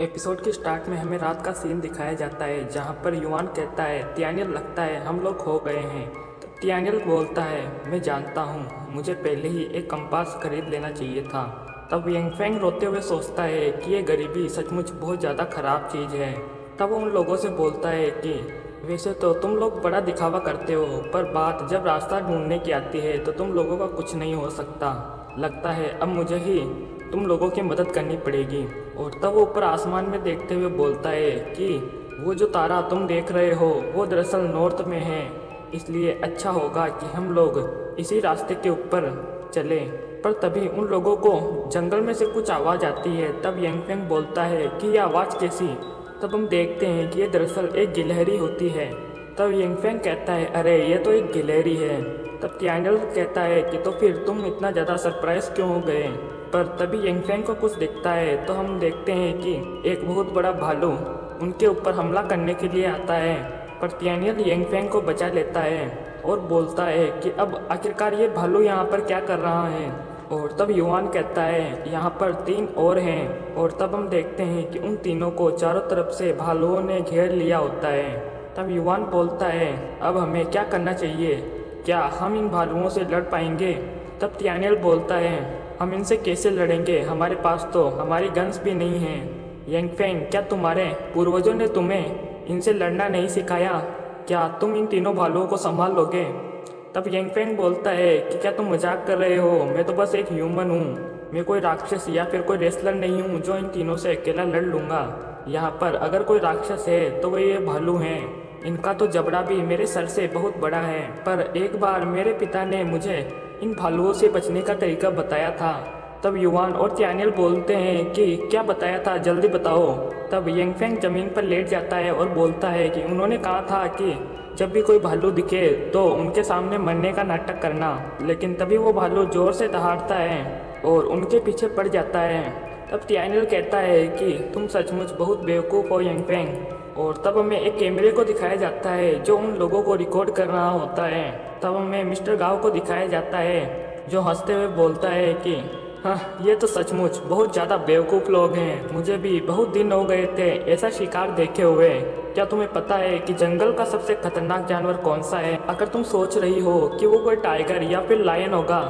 Episode के start में हमें रात का सीन दिखाया जाता है जहां पर युवान कहता है तियानियल लगता है हम लोग खो गए हैं। तो तियानियल बोलता है मैं जानता हूं, मुझे पहले ही एक कंपास खरीद लेना चाहिए था। तब यंगफेंग रोते हुए सोचता है कि ये गरीबी सचमुच बहुत ज़्यादा ख़राब चीज़ है। तब वो उन लोगों से बोलता है कि वैसे तो तुम लोग बड़ा दिखावा करते हो, पर बात जब रास्ता ढूंढने की आती है तो तुम लोगों का कुछ नहीं हो सकता। लगता है अब मुझे ही तुम लोगों की मदद करनी पड़ेगी। और तब वो ऊपर आसमान में देखते हुए बोलता है कि वो जो तारा तुम देख रहे हो वो दरअसल नॉर्थ में है, इसलिए अच्छा होगा कि हम लोग इसी रास्ते के ऊपर चलें। पर तभी उन लोगों को जंगल में से कुछ आवाज़ आती है। तब यंगफेंग बोलता है कि यह आवाज़ कैसी। तब हम देखते हैं कि ये दरअसल एक गिलहरी होती है। तब यंगफेंग कहता है अरे ये तो एक गिलहरी है। तब तियानियल कहता है कि तो फिर तुम इतना ज़्यादा सरप्राइज क्यों हो गए। पर तभी यंगफेंग को कुछ दिखता है तो हम देखते हैं कि एक बहुत बड़ा भालू उनके ऊपर हमला करने के लिए आता है। पर तियानियल यंगफेंग को बचा लेता है और बोलता है कि अब आखिरकार ये भालू यहाँ पर क्या कर रहा है। और तब युवान कहता है यहाँ पर 3 और हैं। और तब हम देखते हैं कि उन तीनों को चारों तरफ से भालुओं ने घेर लिया होता है। तब युवान बोलता है अब हमें क्या करना चाहिए, क्या हम इन भालुओं से लड़ पाएंगे। तब तियानियल बोलता है हम इनसे कैसे लड़ेंगे, हमारे पास तो हमारी गन्स भी नहीं हैं। यंगफेंग क्या तुम्हारे पूर्वजों ने तुम्हें इनसे लड़ना नहीं सिखाया, क्या तुम इन तीनों भालुओं को संभाल लोगे। तब यंगफेंग बोलता है कि क्या तुम मजाक कर रहे हो, मैं तो बस एक ह्यूमन हूँ, मैं कोई राक्षस या फिर कोई रेसलर नहीं हूँ जो इन तीनों से अकेला लड़ लूँगा। यहाँ पर अगर कोई राक्षस है तो वो ये भालू हैं, इनका तो जबड़ा भी मेरे सर से बहुत बड़ा है। पर एक बार मेरे पिता ने मुझे इन भालुओं से बचने का तरीका बताया था। तब युवान और तियानियल बोलते हैं कि क्या बताया था, जल्दी बताओ। तब यंगफेंग ज़मीन पर लेट जाता है और बोलता है कि उन्होंने कहा था कि जब भी कोई भालू दिखे तो उनके सामने मरने का नाटक करना। लेकिन तभी वो भालू जोर से दहाड़ता है और उनके पीछे पड़ जाता है। तब तियानियल कहता है कि तुम सचमुच बहुत बेवकूफ़ हो यंगफेंग। और तब हमें एक कैमरे को दिखाया जाता है जो उन लोगों को रिकॉर्ड कर रहा होता है। तब हमें मिस्टर गाव को दिखाया जाता है जो हंसते हुए बोलता है कि हाँ ये तो सचमुच बहुत ज़्यादा बेवकूफ़ लोग हैं, मुझे भी बहुत दिन हो गए थे ऐसा शिकार देखे हुए। क्या तुम्हें पता है कि जंगल का सबसे खतरनाक जानवर कौन सा है। अगर तुम सोच रही हो कि वो कोई टाइगर या फिर लायन होगा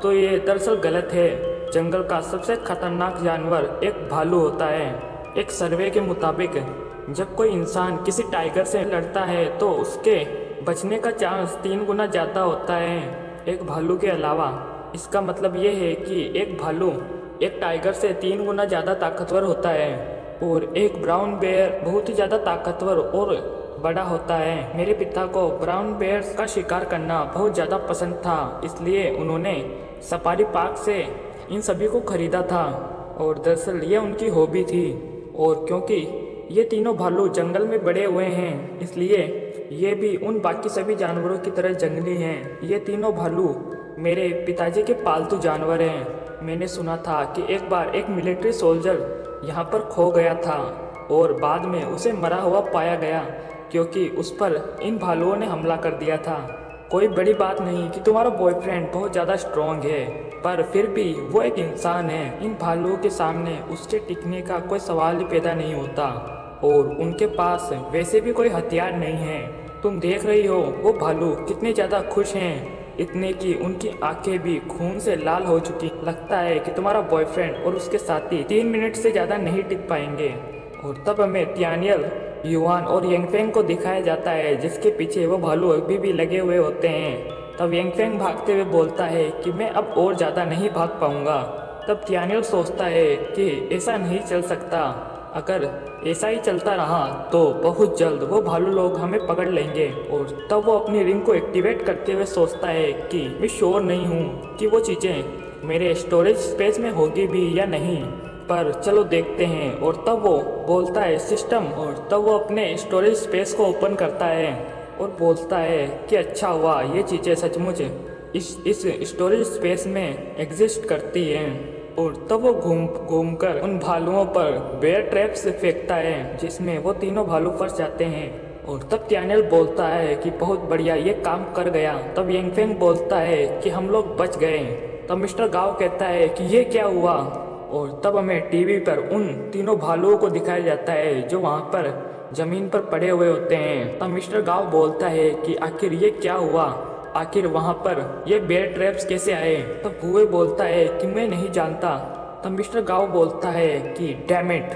तो ये दरअसल गलत है। जंगल का सबसे खतरनाक जानवर एक भालू होता है। एक सर्वे के मुताबिक जब कोई इंसान किसी टाइगर से लड़ता है तो उसके बचने का चांस 3 गुना ज़्यादा होता है एक भालू के अलावा। इसका मतलब ये है कि एक भालू एक टाइगर से 3 गुना ज़्यादा ताकतवर होता है। और एक ब्राउन बेयर बहुत ही ज़्यादा ताकतवर और बड़ा होता है। मेरे पिता को ब्राउन बेयर का शिकार करना बहुत ज़्यादा पसंद था, इसलिए उन्होंने सफारी पार्क से इन सभी को खरीदा था। और दरअसल ये उनकी हॉबी थी। और क्योंकि ये तीनों भालू जंगल में बड़े हुए हैं इसलिए ये भी उन बाकी सभी जानवरों की तरह जंगली हैं। ये तीनों भालू मेरे पिताजी के पालतू जानवर हैं। मैंने सुना था कि एक बार एक मिलिट्री सोल्जर यहाँ पर खो गया था और बाद में उसे मरा हुआ पाया गया क्योंकि उस पर इन भालुओं ने हमला कर दिया था। कोई बड़ी बात नहीं कि तुम्हारा बॉयफ्रेंड बहुत ज़्यादा स्ट्रॉन्ग है, पर फिर भी वो एक इंसान है। इन भालुओं के सामने उसके टिकने का कोई सवाल ही पैदा नहीं होता और उनके पास वैसे भी कोई हथियार नहीं है। तुम देख रही हो वो भालू कितने ज़्यादा खुश हैं, इतने कि उनकी आंखें भी खून से लाल हो चुकी। लगता है कि तुम्हारा बॉयफ्रेंड और उसके साथी 3 मिनट से ज़्यादा नहीं टिक पाएंगे। और तब हमें तियानियल, युवान और यंगफेंग को दिखाया जाता है जिसके पीछे वो भालू अभी भी लगे हुए होते हैं। तब यंगफेंग भागते हुए बोलता है कि मैं अब और ज़्यादा नहीं भाग पाऊँगा। तब तियानियल सोचता है कि ऐसा नहीं चल सकता, अगर ऐसा ही चलता रहा तो बहुत जल्द वो भालू लोग हमें पकड़ लेंगे। और तब वो अपनी रिंग को एक्टिवेट करते हुए सोचता है कि मैं श्योर नहीं हूँ कि वो चीज़ें मेरे स्टोरेज स्पेस में होगी भी या नहीं, पर चलो देखते हैं। और तब वो बोलता है सिस्टम। और तब वो अपने स्टोरेज स्पेस को ओपन करता है और बोलता है कि अच्छा हुआ ये चीज़ें सचमुच इस स्टोरेज स्पेस में एग्जिस्ट करती हैं। और तब वो घूम कर उन भालुओं पर बेयर ट्रैप्स फेंकता है जिसमें वो तीनों भालू फंस जाते हैं। और तब तियानियल बोलता है कि बहुत बढ़िया ये काम कर गया। तब यंगफेंग बोलता है कि हम लोग बच गए। तब मिस्टर गाव कहता है कि ये क्या हुआ। और तब हमें टीवी पर उन तीनों भालुओं को दिखाया जाता है जो वहाँ पर जमीन पर पड़े हुए होते हैं। तब मिस्टर गाव बोलता है कि आखिर ये क्या हुआ, आखिर वहाँ पर ये बेयर ट्रैप्स कैसे आए। तब भूवे बोलता है कि मैं नहीं जानता। तब मिस्टर गाव बोलता है कि डैम इट,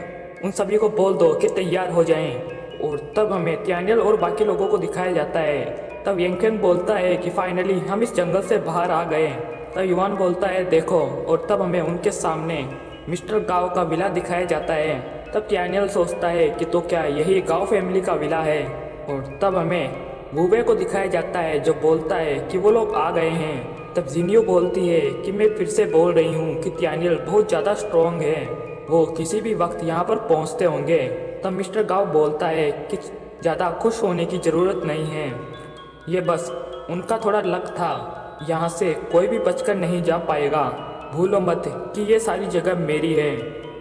उन सभी को बोल दो कि तैयार हो जाएं। और तब हमें त्यानियल और बाकी लोगों को दिखाया जाता है। तब यंगफेंग बोलता है कि फाइनली हम इस जंगल से बाहर आ गए। तब युवान बोलता है देखो, और तब हमें उनके सामने मिस्टर गाव का विला दिखाया जाता है। तब त्यानियल सोचता है कि तो क्या यही गाव फैमिली का विला है। और तब हमें वूवे को दिखाया जाता है जो बोलता है कि वो लोग आ गए हैं। तब जिनियो बोलती है कि मैं फिर से बोल रही हूँ कि त्यानियल बहुत ज़्यादा स्ट्रॉन्ग है, वो किसी भी वक्त यहाँ पर पहुँचते होंगे। तब मिस्टर गाव बोलता है कि ज़्यादा खुश होने की ज़रूरत नहीं है, ये बस उनका थोड़ा लक था, यहाँ से कोई भी बचकर नहीं जा पाएगा। भूलो मत कि ये सारी जगह मेरी है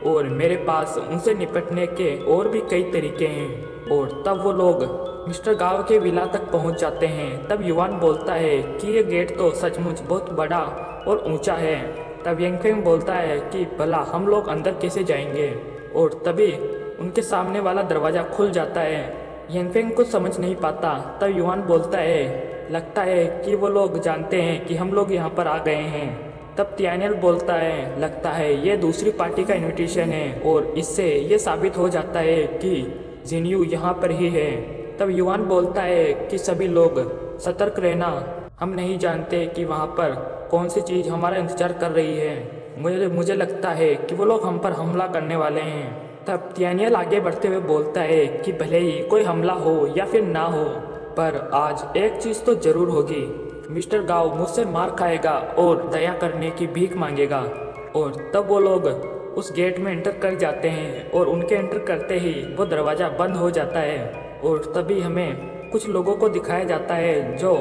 और मेरे पास उनसे निपटने के और भी कई तरीके हैं। और तब वो लोग मिस्टर गाव के विला तक पहुंच जाते हैं। तब युवान बोलता है कि ये गेट तो सचमुच बहुत बड़ा और ऊंचा है। तब यंगफेंग बोलता है कि भला हम लोग अंदर कैसे जाएंगे। और तभी उनके सामने वाला दरवाज़ा खुल जाता है। यंगफेंग कुछ समझ नहीं पाता। तब युवान बोलता है लगता है कि वो लोग जानते हैं कि हम लोग यहाँ पर आ गए हैं। तब त्यानियल बोलता है लगता है ये दूसरी पार्टी का इनविटेशन है और इससे ये साबित हो जाता है कि जिनियो यहाँ पर ही है। तब युवान बोलता है कि सभी लोग सतर्क रहना, हम नहीं जानते कि वहाँ पर कौन सी चीज़ हमारा इंतजार कर रही है। मुझे लगता है कि वो लोग हम पर हमला करने वाले हैं। तब त्यानियल आगे बढ़ते हुए बोलता है कि भले ही कोई हमला हो या फिर ना हो, पर आज एक चीज़ तो जरूर होगी, मिस्टर गाव मुझसे मार खाएगा और दया करने की भीख मांगेगा। और तब वो लोग उस गेट में एंटर कर जाते हैं और उनके एंटर करते ही वो दरवाज़ा बंद हो जाता है। और तभी हमें कुछ लोगों को दिखाया जाता है जो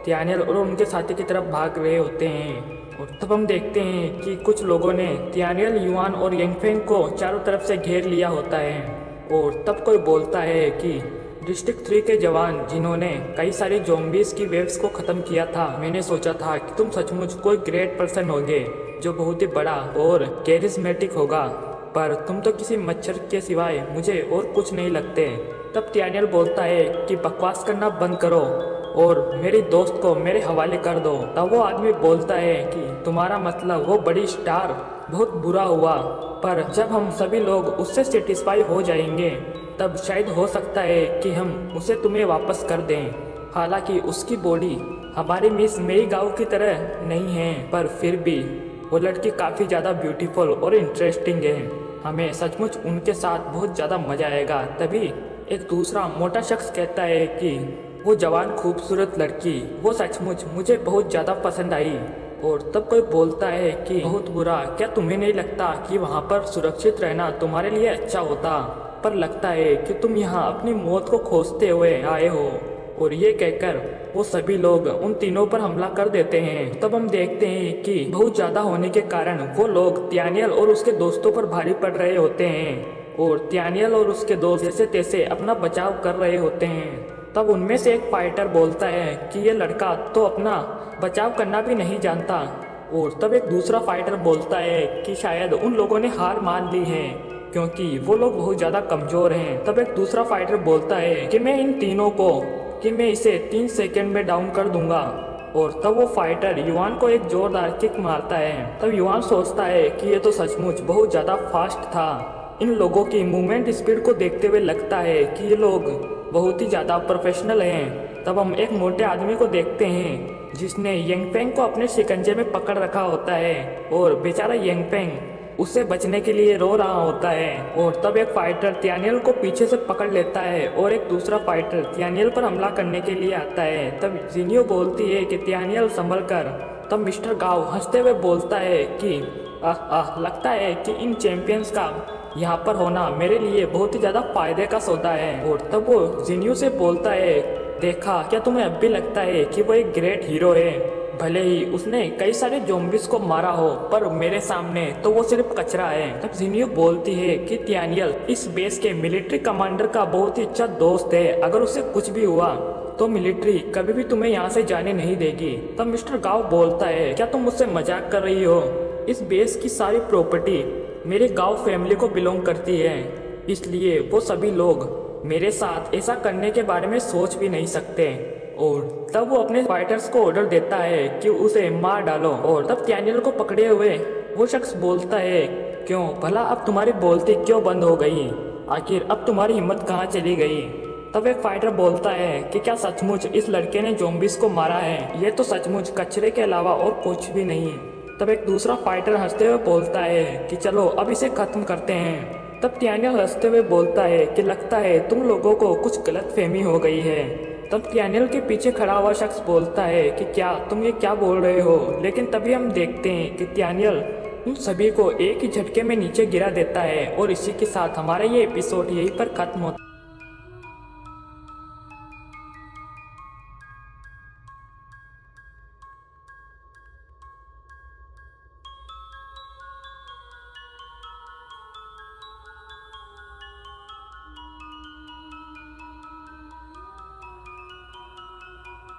त्यानियल और उनके साथी की तरफ भाग रहे होते हैं। और तब हम देखते हैं कि कुछ लोगों ने त्यानियल, युवान और यंगफेंग को चारों तरफ से घेर लिया होता है। और तब कोई बोलता है कि डिस्ट्रिक्ट 3 के जवान जिन्होंने कई सारी ज़ॉम्बीज़ की वेव्स को ख़त्म किया था, मैंने सोचा था कि तुम सचमुच कोई ग्रेट पर्सन होगे जो बहुत ही बड़ा और कैरिस्मेटिक होगा, पर तुम तो किसी मच्छर के सिवाय मुझे और कुछ नहीं लगते। तब त्यानियल बोलता है कि बकवास करना बंद करो और मेरी दोस्त को मेरे हवाले कर दो। तब वो आदमी बोलता है कि तुम्हारा मतलब वो बड़ी स्टार बहुत बुरा हुआ, पर जब हम सभी लोग उससे सेटिस्फाई हो जाएंगे तब शायद हो सकता है कि हम उसे तुम्हें वापस कर दें। हालांकि उसकी बॉडी हमारी मिस मेई गाँव की तरह नहीं है, पर फिर भी वो लड़की काफ़ी ज़्यादा ब्यूटीफुल और इंटरेस्टिंग है, हमें सचमुच उनके साथ बहुत ज़्यादा मज़ा आएगा। तभी एक दूसरा मोटा शख्स कहता है कि वो जवान खूबसूरत लड़की वो सचमुच मुझे बहुत ज़्यादा पसंद आई। और तब कोई बोलता है कि बहुत बुरा, क्या तुम्हें नहीं लगता कि वहाँ पर सुरक्षित रहना तुम्हारे लिए अच्छा होता, पर लगता है कि तुम यहाँ अपनी मौत को खोजते हुए आए हो। और ये कहकर वो सभी लोग उन तीनों पर हमला कर देते हैं। तब हम देखते हैं कि बहुत ज़्यादा होने के कारण वो लोग त्यानियल और उसके दोस्तों पर भारी पड़ रहे होते हैं और त्यानियल और उसके दोस्त जैसे तैसे अपना बचाव कर रहे होते हैं। तब उनमें से एक फाइटर बोलता है कि ये लड़का तो अपना बचाव करना भी नहीं जानता। और तब एक दूसरा फाइटर बोलता है कि शायद उन लोगों ने हार मान ली है क्योंकि वो लोग बहुत ज़्यादा कमज़ोर हैं। तब एक दूसरा फाइटर बोलता है कि मैं इन तीनों को मैं इसे 3 सेकंड में डाउन कर दूंगा। और तब वो फाइटर युवान को एक जोरदार किक मारता है। तब युवान सोचता है कि ये तो सचमुच बहुत ज़्यादा फास्ट था। इन लोगों की मूवमेंट स्पीड को देखते हुए लगता है कि ये लोग बहुत ही ज़्यादा प्रोफेशनल हैं। तब हम एक मोटे आदमी को देखते हैं जिसने यंगफेंग को अपने शिकंजे में पकड़ रखा होता है और बेचारा यंगफेंग उससे बचने के लिए रो रहा होता है। और तब एक फाइटर त्यानियल को पीछे से पकड़ लेता है और एक दूसरा फाइटर त्यानियल पर हमला करने के लिए आता है। तब जिनियो बोलती है कि त्यानियल संभल कर। तब मिस्टर गाव हंसते हुए बोलता है कि लगता है कि इन चैंपियंस का यहाँ पर होना मेरे लिए बहुत ही ज़्यादा फायदे का सौदा है। और तब वो जिनियो से बोलता है देखा, क्या तुम्हें अब भी लगता है कि वो एक ग्रेट हीरो है? भले ही उसने कई सारे ज़ॉम्बीज़ को मारा हो, पर मेरे सामने तो वो सिर्फ कचरा है। तब जिनियो बोलती है कि त्यानियल इस बेस के मिलिट्री कमांडर का बहुत ही अच्छा दोस्त है, अगर उसे कुछ भी हुआ तो मिलिट्री कभी भी तुम्हें यहाँ से जाने नहीं देगी। तब मिस्टर गाव बोलता है क्या तुम मुझसे मजाक कर रही हो? इस बेस की सारी प्रॉपर्टी मेरे गांव फैमिली को बिलोंग करती है, इसलिए वो सभी लोग मेरे साथ ऐसा करने के बारे में सोच भी नहीं सकते। और तब वो अपने फाइटर्स को ऑर्डर देता है कि उसे मार डालो। और तब डैनियल को पकड़े हुए वो शख्स बोलता है, क्यों भला अब तुम्हारी बोलती क्यों बंद हो गई? आखिर अब तुम्हारी हिम्मत कहाँ चली गई? तब एक फाइटर बोलता है कि क्या सचमुच इस लड़के ने ज़ॉम्बीज़ को मारा है? ये तो सचमुच कचरे के अलावा और कुछ भी नहीं। तब एक दूसरा फाइटर हंसते हुए बोलता है कि चलो अब इसे खत्म करते हैं। तब डैनियल हंसते हुए बोलता है कि लगता है तुम लोगों को कुछ गलतफहमी हो गई है। तब डैनियल के पीछे खड़ा हुआ शख्स बोलता है कि क्या तुम ये क्या बोल रहे हो? लेकिन तभी हम देखते हैं कि डैनियल उन सभी को एक ही झटके में नीचे गिरा देता है। और इसी के साथ हमारा ये एपिसोड यहीं पर खत्म होता है।